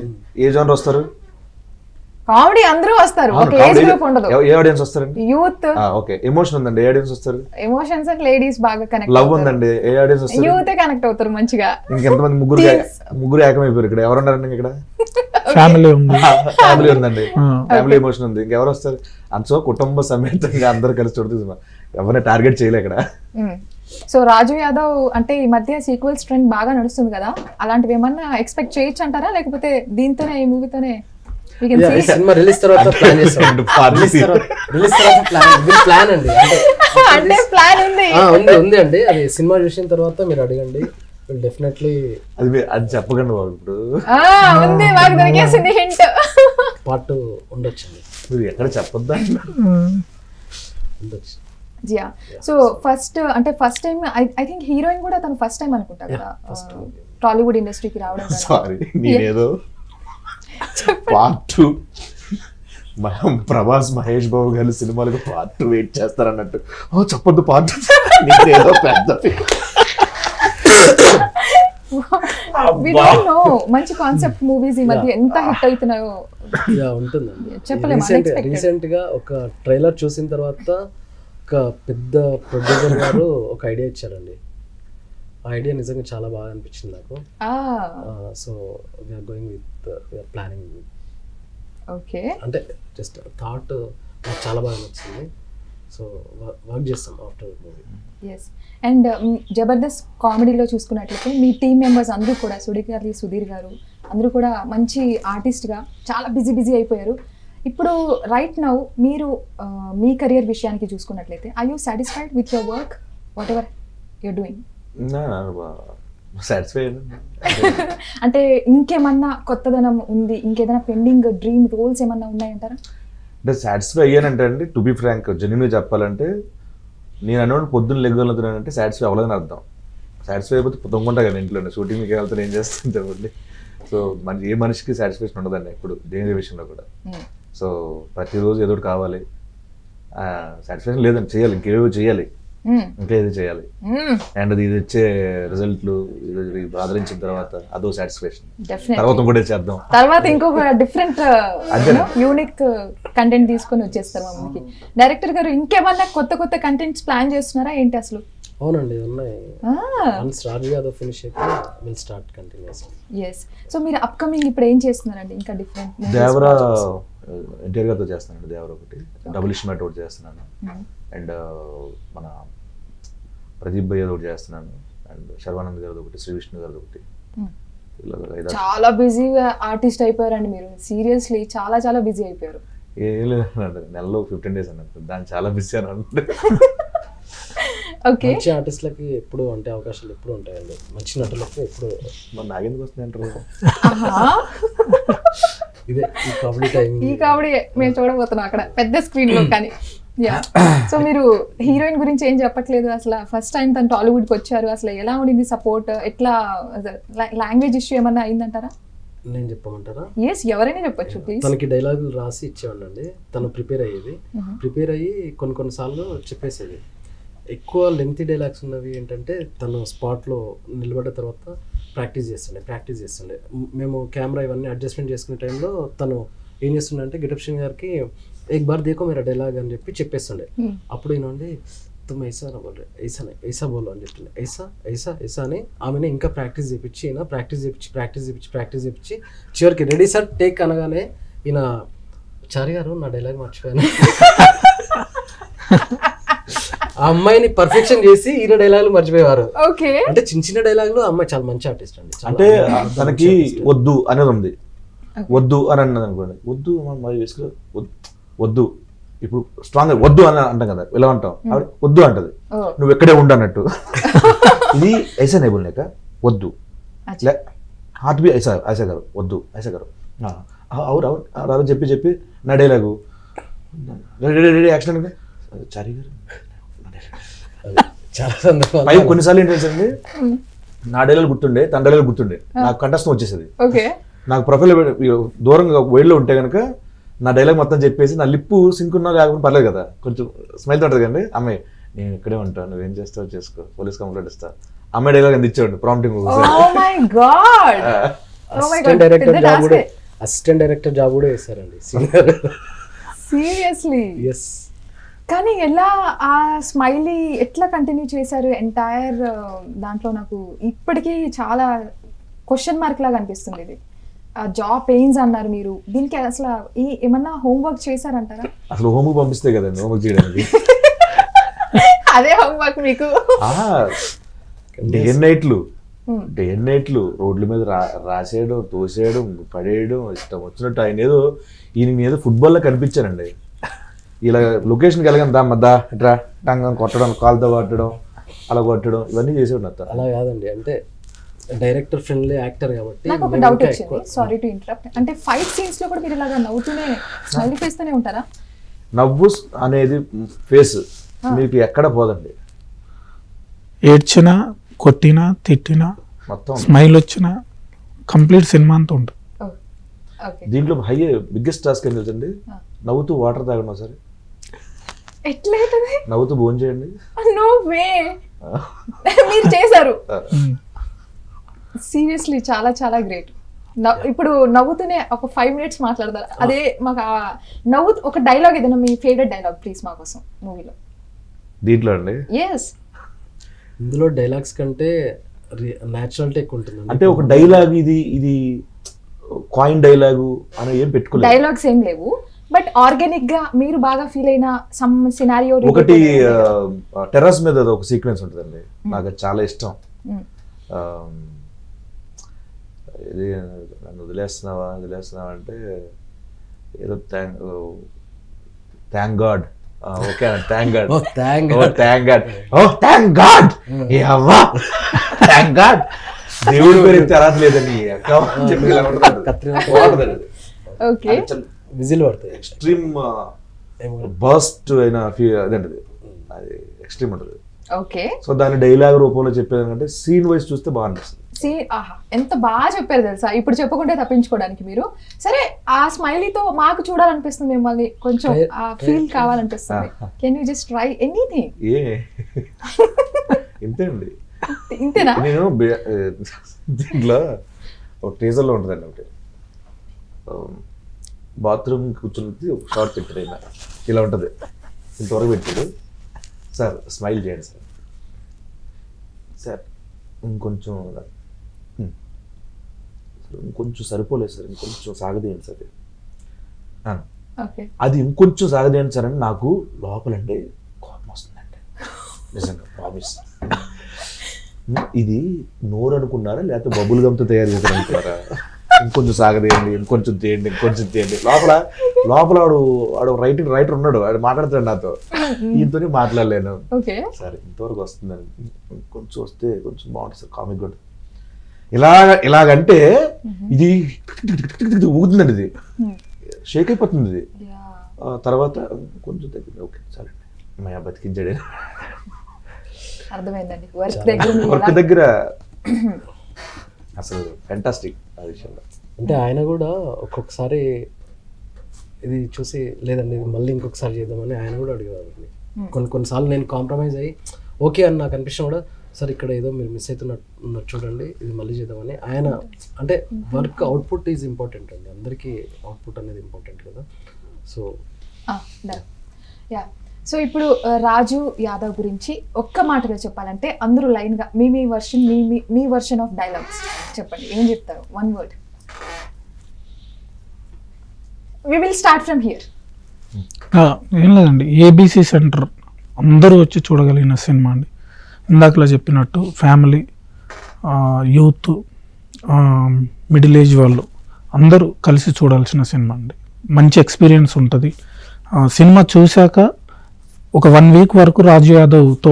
ఏ జోనర్ వస్తారు? కామెడీ అందరూ వస్తారు, ఒక ఏజ్ గ్రూప్ ఉండదు. ఏ ఆడియన్స్ వస్తారండి? యూత్. ఓకే. ఎమోషన్ ఉందండి, ఏ ఆడియన్స్ వస్తారు? ఎమోషన్స్ అండ్ లేడీస్ బాగా కనెక్ట్. లవ్ ఉందండి, ఏ ఆడియన్స్ వస్తారు? యూత్ కనెక్ట్ అవుతారు మంచిగా. ఇంకెంతమంది? ముగ్గురు ఏకమైపోయారు. ఇక్కడ ఎవరు ఉన్నారండి? ఇక్కడ ఫ్యామిలీ ఉంది, ఫ్యామిలీ ఉందండి, ఫ్యామిలీ ఎమోషన్ ఉంది. ఇంకెవరు వస్తారు? అంతో కుటుంబ సమేతంగా అందరు కలిసి చూడుతుంది, ఎవరిని టార్గెట్ చేయలే ఇక్కడ. సో రాజు యాదవ్ అంటే ఈ మధ్య సీక్వెల్స్ ట్రెండ్ బాగా నడుస్తుంది కదా, అలాంటివి ఏమన్నా ఎక్స్పెక్ట్ చేయొచ్చు అంటారా, లేకపోతే దీంతోనే ఈ మూవీతోనే సినిమా రిలీజ్ తర్వాత ప్లాన్ చేస్తాం. ప్లాన్ అండి, అంటే ప్లాన్ ఉంది ఉంది అండి. అది సినిమా చూసిన తర్వాత మీరు అడగండి, డెఫినెట్లీ. అది చెప్పకండి బాబు, ఇప్పుడు ఉంది మాకు దొరికేసింది హింట్. పార్ట్ ఉండొచ్చండి, మీరు ఎక్కడ చెప్పొద్దా? ఉండొచ్చు. Yeah. So first time I think heroine కూడా తను ఫస్ట్ టైం అనుకుంటా కదా టాలీవుడ్ ఇండస్ట్రీకి రావడం. సారీ, నేనేదో పార్ట్ 2 ప్రభాస్ మహేష్ బాబు గారి సినిమాలకు పార్ట్ 2 వెయిట్ చేస్తారన్నట్టు. చెప్పొద్దు పార్ట్ 2 ఏదో పెద్ద మంచి కాన్సెప్ట్ మూవీస్ ఈ మధ్య ఎంత హిట్ అవుతున్నాయో ఉంటుందండి. చెప్పలేము. రీసెంట్ గా ఒక ట్రైలర్ చూసిన తర్వాత ఒక పెద్ద ప్రొడ్యూసర్ గారు ఒక ఐడియా ఇచ్చారండి. ఆ ఐడియా నిజంగా చాలా బాగా అనిపించింది నాకు. So VR going with VR planning. Okay. అంటే జస్ట్ థాట్ నాకు చాలా బాగా నచ్చింది. సో వర్క్ చేస్తాం after movie. Yes. And Jabardasth కామెడీలో చూసుకున్నట్లయితే మీ టీం మెంబర్స్ అందరూ కూడా సుధీర్ గారు అందరూ కూడా మంచి ఆర్టిస్ట్గా చాలా బిజీ అయిపోయారు. ఇప్పుడు రైట్ నౌ మీరు మీ కెరియర్ విషయానికి చూసుకున్నట్లయితే are you satisfied with your work whatever you're doing? అంటే ఇంకేమన్నా కొత్తదనం ఉంది, ఇంకేదైనా పెండింగ్ డ్రీమ్ రోల్స్ ఏమన్నా ఉన్నాయంటారా? అంటే సాటిస్ఫై అయ్యానంటే అండి, టు బి ఫ్రాంక్ జెన్యూన్గా చెప్పాలంటే, నేను అన్నవాడు పొద్దున్న లెగ్గలుతున్నానంటే సాటిస్ఫై అవ్వలేదని అర్థం. సాటిస్ఫై అయిపోతే తొంగుంటా కదా ఇంట్లోనే, షూటింగ్కి వెళ్తాను ఏం చేస్తాను చెప్పండి. సో ఏ మనిషికి సాటిస్ఫాక్షన్ ఉండదండి ఎప్పుడు, దేని విషయంలో కూడా. సో ప్రతిరోజు ఏదో కావాలి, సాటిస్ఫాక్షన్ లేదండి, చేయాలి, ఇంకేవో చేయాలి, ఇంకేది చేయాలి. అండ్ అది ఇది వచ్చే రిజల్ట్లు ఆదరించిన తర్వాత అదో సాటిస్ఫాక్షన్, తర్వాత కూడా చేద్దాం, తర్వాత ఇంకొక డిఫరెంట్ యూనిక్ కంటెంట్ తీసుకొని వచ్చేస్తారు మమ్మీకి. డైరెక్టర్ గారు ఇంకేమన్నా కొత్త కంటెంట్స్ ప్లాన్ చేస్తున్నారా ఏంటి అసలు? అవునండి ఉన్నాయి. రాజు యాదవ్ ఫినిష్ అయితే will start continuous. yes. So మీరు అప్కమింగ్ ఇప్పుడు ఏం చేస్తున్నారండి? ఇంకా డిఫరెంట్ దేవరా ఎన్టీఆర్ గారితో చేస్తున్నాను, దేవరా ఒకటి, డబుల్ ఇష్మాట్ ఒకటి చేస్తున్నాను, అండ్ మన ప్రదీప్ భయ్య ఒకటి చేస్తున్నాను, అండ్ శర్వానంద్ గారిది ఒకటి, శ్రీ విష్ణు గారిది ఒకటి. చాలా బిజీగా ఆర్టిస్ట్ అయిపోయారండి మీరు, సీరియస్లీ చాలా బిజీ అయిపోయారు. ఏం లేదండి, నెలలో 15 days అన్నట్టు, దాన్ని చాలా బిజీ అని అంటే. ఓకే. మంచి ఆర్టిస్టులకి ఎప్పుడు అంటే అవకాశాలు ఎప్పుడు ఉంటాయండి, మంచి నటులకు ఎప్పుడు. మన నాగేంద్ర వస్తుంది అంటారు. ఇదే ఈ కామెడీ టైం, ఈ కామెడీ మేము చూడబోతున్నాం అక్కడ పెద్ద స్క్రీన్ లో. కానీ సో మీరు హీరోయిన్ గురించి ఏం చెప్పట్లేదు అసలు. ఫస్ట్ టైం తను టాలీవుడ్కి వచ్చారు, అసలు ఎలా ఉండింది సపోర్ట్, ఎట్లా లాంగ్వేజ్ ఇష్యూ ఏమన్నా అయిందంటారా? నేను చెప్పమంటారా? ఎస్, ఎవరైనా చెప్పొచ్చు ప్లీజ్. తనకి డైలాగులు రాసి ఇచ్చేవాళ్ళండి, తను ప్రిపేర్ అయ్యి కొన్నిసార్లు చెప్పేసేది. ఎక్కువ లెంతీ డైలాగ్స్ ఉన్నవి ఏంటంటే తను స్పాట్లో నిలబడ్డ తర్వాత ప్రాక్టీస్ చేస్తుండే మేము కెమెరా ఇవన్నీ అడ్జస్ట్మెంట్ చేసుకునే టైంలో తను ఏం చేస్తుండే అంటే గెటప్ శ్రీని గారికి ఎక్ బార్ దేకో మీరు డైలాగ్ అని చెప్పి చెప్పేస్తుండే. అప్పుడు ఈయనండి తుమ్ ఐసా నా బోల్ ఐసా బోలో అని చెప్తుండే. ఐసా అని ఆమెనే ఇంకా ప్రాక్టీస్ చేయించి చివరికి రెడీ సార్ టేక్ అనగానే ఈయన చారి గారు నా డైలాగ్ మర్చిపోయాను ఆ అమ్మాయిని పర్ఫెక్షన్ చేసి ఈయన డైలాగులు మర్చిపోయేవారు. ఓకే, అంటే చిన్న డైలాగులు అమ్మాయి చాలా మంచి ఆర్టిస్ట్ అండి. అంటే తనకి వద్దు అనేది ఉంది, వద్దు అని అన్నది అనుకోండి, వద్దు మరి వేసుకో వద్దు, ఇప్పుడు స్ట్రాంగ్ వద్దు అని అంటాం కదా, ఎలా అంటాం, వద్దు అంటది, నువ్వు ఎక్కడే ఉండు అన్నట్టు. ఇది ఐసా నేబుల్ లేక వద్దు, హార్ట్ బి ఐసా గారు వద్దు, ఐసా గారు అవురు చెప్పి నా డైలాగు రెడీ యాక్షన్ చారి గారు చాలా సందర్భాలు. పై కొన్నిసార్లు ఏంటంటే నా డైలాగ్ గుర్తుండే, తన డైలాగ్ గుర్తుండే, నాకు కంఠస్థం వచ్చేసేది. నాకు ప్రొఫైల్ దూరంగా వైడ్లో ఉంటే కనుక నా డైలాగ్ మొత్తం చెప్పేసి నా లిప్పు సింక్ ఉన్నా లేకుండా పర్లేదు కదా, కొంచెం స్మైల్ ఉంటుంది కండి, అమ్మాయి నేను ఇక్కడే ఉంటాను, నువ్వేం చేస్తావు చేసుకో, పోలీస్ కంప్లైంట్ ఇస్తా, అమ్మాయి డైలాగ్ అందించాడు ప్రాంప్టింగ్. అసిస్టెంట్ డైరెక్టర్ జాబ్ కూడా చేశారండి సీరియస్లీ. కానీ ఎలా ఆ స్మైలీ ఎట్లా కంటిన్యూ చేశారు ఎంటైర్ దాంట్లో? నాకు ఇప్పటికీ చాలా క్వశ్చన్ మార్క్ లాగా అనిపిస్తుంది. ఇది జాబ్ పెయిన్స్ అన్నారు మీరు, దీనికి అసలు ఏమన్నా హోంవర్క్ చేశారంటారా? అసలు హోంవర్క్ పంపిస్తే కదండి హోంవర్క్ చేయడానికి. అదే హోంవర్క్ మీకు. డే అండ్ నైట్లు రోడ్ల మీద రాసేయడం, తోసేయడం, పడేయడం, ఇష్టం వచ్చినట్టు. ఆయన ఏదో ఈయన ఏదో ఫుట్బాల్లో కనిపించానండి. ఇలా లొకేషన్కి వెళ్ళగానే దామ్మద్దా ఇట్రా టంగం కొట్టడం, కాలుతో కొట్టడం, అలా కొట్టడం, ఇవన్నీ చేసేవాడు అత్త. అలా కాదండి, అంటే డైరెక్టర్ ఫ్రెండ్లీ యాక్టర్ కాబట్టి. నాకు ఒక డౌట్ వచ్చింది, సారీ టు ఇంటరప్ట్. అంటే ఫైట్ సీన్స్ లో కూడా మీరు ఇలాగా నవ్వుతూనే స్మైలీ ఫేస్ తోనే ఉంటారా? నవ్వు అనేది ఫేస్ మీకు ఎక్కడ పోదండి. ఏడ్చినా, కొట్టినా, తిట్టినా, మొత్తం స్మైల్ వచ్చినా కంప్లీట్ సినిమా అంతా ఉంటుంది. దీంట్లో బిగ్గెస్ట్ టాస్క్ ఏం తెలుసండి, నవ్వుతూ వాటర్ తాగండి ఒకసారి, నవ్వుతూ భోజనం చేయండి. నో వే, మీరు చేశారు. సీరియస్లీ చాలా చాలా గ్రేట్. ఇప్పుడు నవ్వుతూనే ఒక 5 minutes మాట్లాడతారు. అదే మాకు నవ్వు ఒక డైలాగ్ ఏదైనా మీ ఫేవరెట్ డైలాగ్ ప్లీజ్ మా కోసం మూవీలో. దీంట్లో అండి ఎస్, ఇందులో డైలాగ్స్ కంటే న్యాచురాలిటీ ఎక్కువ ఉంటుంది. అంటే ఒక డైలాగ్ ఇది కాయిన్ డైలాగు అని ఏం పెట్టుకోలేదు, డైలాగ్స్ ఏం లేవు, బట్ ఆర్గానిక్ గా మీరు బాగా ఫీల్ అయిన సమ్ సినారియో. ఒకటి టెర్రస్ మీద ఒక సీక్వెన్స్ ఉంటుందండి, నాకు చాలా ఇష్టం. ఇది నన్ను వదిలేస్తున్నావా అంటే ఏదో thank God, okay thank God, దేవుడి పేరు తర్వాత లేదని విజిల్ పడుతుంది. ఎక్స్ట్రీమ్ బర్స్ట్ అయిన అదేంటది, అది ఎక్స్ట్రీమ్ ఉంటుంది. ఓకే, సో దాని డైలాగ్ రూపంలో చెప్పేదంటే సీన్ వైజ్ చూస్తే బాగా అనిపిస్తుంది. ఎంత బాగా చెప్పారు తెలుసా, ఇప్పుడు చెప్పుకుంటే తప్పించుకోవడానికి. మీరు సరే ఆ స్మైలీతో మాకు చూడాలనిపిస్తుంది, మిమ్మల్ని కొంచెం ఆ ఫీల్ కావాలనిపిస్తుంది. Can you just try anything? ఇంతే అండి, ఇంతేనా? నేను దీంట్లో ఒక టీజర్లో ఉంటుందండి, ఒకటి బాత్రూమ్ కూర్చున్నది ఒక షార్ట్ పెట్టాడు అయినా, ఇలా ఉంటుంది, ఇంతవరకు పెట్టాడు. సార్ స్మైల్ చేయండి సార్, సార్ ఇంకొంచెం సరిపోలేదు సార్, ఇంకొంచెం సాగదీయండి సార్, అది ఇంకొంచెం సాగదీయండి సార్ అని నాకు లోపలంటే కోపం వస్తుందండి నిజంగా, ప్రామిస్. ఇది నోరు అనుకున్నారా లేకపోతే బబుల్ గమ్తో తయారు చేశారు అనుకున్నారా? ఇంకొంచెం సాగదేయండి, ఇంకొంచెం తీయండి, ఇంకొంచెం తీయండి. లోపల వాడు రైటర్ ఉన్నాడు, వాడు మాట్లాడుతాడు నాతో, ఈయనతోనే మాట్లాడలేను. సరే ఇంతవరకు వస్తుందని, కొంచెం వస్తే కొంచెం బాగుంటుంది సార్, కామిక్ కూడా ఇలాగంటే ఇది ఊగుతుందండి, ఇది షేక్ అయిపోతుంది. ఇది తర్వాత కొంచెం తగ్గింది, ఓకే సరే మా బతికించాడు. అర్థమైందండి. వర్క్ దగ్గర అసలు ఫెంటాస్టిక్ ఆ విషయంలో. అంటే ఆయన కూడా ఒక్కొక్కసారి ఇది చూసి లేదండి ఇది మళ్ళీ ఇంకొకసారి చేద్దామని ఆయన కూడా అడిగేవారు. కొన్నిసార్లు నేను కాంప్రమైజ్ అయ్యి ఓకే అని నాకు అనిపించిన కూడా సార్ ఇక్కడ ఏదో మీరు మిస్ అవుతున్నట్టు చూడండి, ఇది మళ్ళీ చేద్దామని ఆయన అంటే వర్క్ అవుట్పుట్ ఈజ్ ఇంపార్టెంట్ అండి, అందరికీ అవుట్పుట్ అనేది ఇంపార్టెంట్ కదా. సో యా, సో ఇప్పుడు రాజు యాదవ్ గురించి ఒక్క మాటలో చెప్పాలంటే అందరూ లైన్గా మీ వర్షన్ ఆఫ్ డైలాగ్స్ చెప్పండి, ఏం చెప్తారు? 1 word. We will start from here. ఏం లేదండి, ఏబీసీ సెంటర్ అందరూ వచ్చి చూడగలిగిన సినిమా అండి. ఇందాకలా చెప్పినట్టు ఫ్యామిలీ, యూత్, మిడిల్ ఏజ్ వాళ్ళు అందరూ కలిసి చూడాల్సిన సినిమా అండి. మంచి ఎక్స్పీరియన్స్ ఉంటుంది. సినిమా చూశాక ఒక 1 week వరకు రాజు యాదవ్తో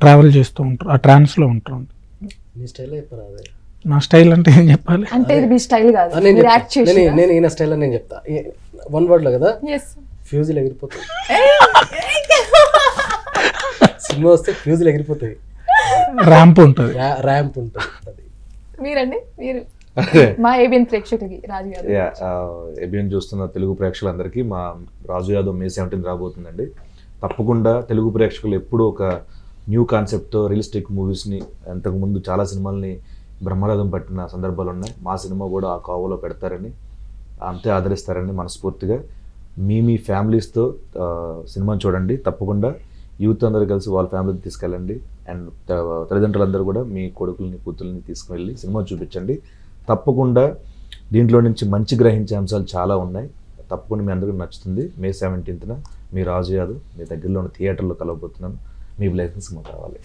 ట్రావెల్ చేస్తూ ఉంటారు, ఆ ట్రాన్స్లో ఉంటారు. మీ స్టైల్లో చెప్పారు అదే. నా స్టైల్ అంటే ఏం చెప్పాలి? అంటే ఇది మీ స్టైల్ కాదు, మీరు యాక్ట్ చేసి. నేను ఈయన స్టైల్లో నేను చెప్తా, 1 wordలో కదా, ఫ్యూజులు ఎగిరిపోతాయి. సినిమా వస్తే ఫ్యూజులు ఎగిరిపోతాయి, ర్యాంప్ ఉంటుంది. ర్యాంప్ ఉంటుంది. అది మీరండి, మీరు మా ఏబిఎన్ ప్రేక్షకులకి రాజు యాదవ్. ఏబిఎన్ చూస్తున్న తెలుగు ప్రేక్షకులందరికీ మా రాజు యాదవ్ May 17 రాబోతుందండి. తప్పకుండా తెలుగు ప్రేక్షకులు ఎప్పుడూ ఒక న్యూ కాన్సెప్ట్తో రియలిస్టిక్ మూవీస్ని, అంతకుముందు చాలా సినిమాల్ని బ్రహ్మరథం పట్టిన సందర్భాలు ఉన్నాయి. మా సినిమా కూడా ఆ కోవలో పెడతారని, అంతే ఆదరిస్తారని మనస్ఫూర్తిగా మీ ఫ్యామిలీస్తో సినిమాని చూడండి. తప్పకుండా యూత్ అందరూ కలిసి వాళ్ళ ఫ్యామిలీని తీసుకెళ్ళండి. అండ్ తల్లిదండ్రులందరూ కూడా మీ కొడుకుల్ని కూతుర్ని తీసుకువెళ్ళి సినిమా చూపించండి. తప్పకుండా దీంట్లో నుంచి మంచి గ్రహించే అంశాలు చాలా ఉన్నాయి. తప్పకుండా మీ అందరికీ నచ్చుతుంది. May 17న మీ రాజు యాదవ్ మీ దగ్గరలో ఉన్న థియేటర్లో కలవబోతున్నాను. మీ బ్లెస్సింగ్స్ మాకు కావాలి.